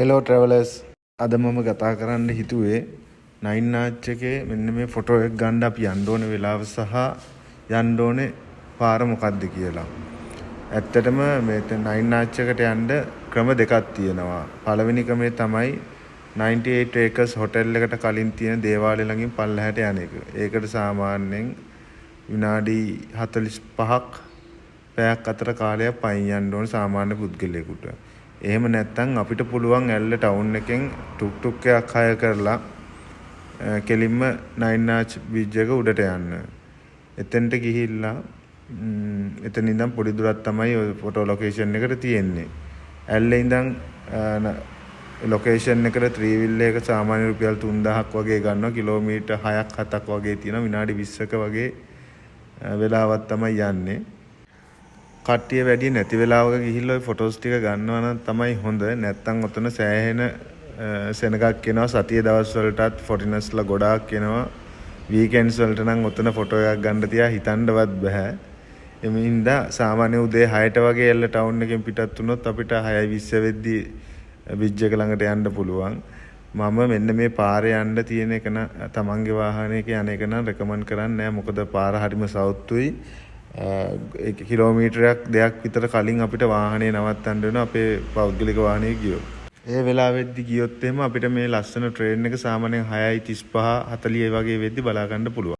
Hello ට්‍රැවලර්ස් අද මම කතා කරන්න හිතුවේ නයින් ආච් එකේ මෙන්න මේ ෆොටෝ එක ගන්න අපි යන්න ඕනේ වෙලාව සහ යන්න ඕනේ පාර මොකක්ද කියලා. ඇත්තටම මේ නයින් ආච් එකට යන්න ක්‍රම දෙකක් තියෙනවා. පළවෙනි ක්‍රමය තමයි 98 acres හොටෙල් එකට කලින් තියෙන දේවාලය ළඟින් පල්ලෙහාට යන එක. ඒකට සාමාන්‍යයෙන් විනාඩි 45ක් පැයක් අතර කාලයක් පයින් යන්න ඕනේ සාමාන්‍ය පුද්ගලයෙකුට. එහෙම නැත්නම් අපිට පුළුවන් ඇල්ල ටවුන් එකෙන් ටුක් ටුක් එකක් හය කරලා කෙලින්ම නයින් ආච් බීච් එක උඩට යන්න. එතෙන්ට ගිහිල්ලා එතන ඉඳන් පොඩි දුරක් තමයි ඔය ෆොටෝ ලොකේෂන් එකට තියෙන්නේ. ඇල්ලේ ඉඳන් ලොකේෂන් එකට ත්‍රිවිල් එක සාමාන්‍ය රුපියල් 3000ක් වගේ ගන්නවා. කිලෝමීටර් 6ක් 7ක් වගේ තියෙනවා. විනාඩි 20ක වගේ වෙලාවක් තමයි යන්නේ. කට්ටිය වැඩි නැති වෙලාවක ගිහිල්ලා ඔය ෆොටෝස් ටික ගන්නවා නම් තමයි හොඳ. නැත්තම් ඔතන සෑහෙන සෙනගක් එනවා. සතියේ දවස් වලටත් ෆොරිනර්ස්ලා ගොඩාක් එනවා. වීකෙන්ඩ්ස් වලට නම් ඔතන ෆොටෝ එකක් ගන්න තියා හිතන්නවත් බෑ. එමින්ද සාමාන්‍ය උදේ 6ට වගේ එල්ල ටවුන් එකෙන් පිටත් වුණොත් අපිට 6:20 වෙද්දී බීච් එක ළඟට යන්න පුළුවන්. මම මෙන්න මේ පාරේ යන්න තියෙන එක තමන්ගේ වාහනයක යන එක නම් රෙකමන්ඩ් කරන්නේ නැහැ. මොකද පාර හරිම සවුත්තුයි. කිලෝමීටරයක් දෙයක් විතර කලින් අපිට වාහනේ නවත්තන්න වෙනවා අපේ පෞද්ගලික වාහනේ ගියොත්. ඒ වෙලාවෙද්දි ගියොත් එහෙම අපිට මේ ලස්සන ට්‍රේන් එක සාමාන්‍යයෙන් 6:35 40 වගේ වෙද්දි බලා ගන්න පුළුවන්.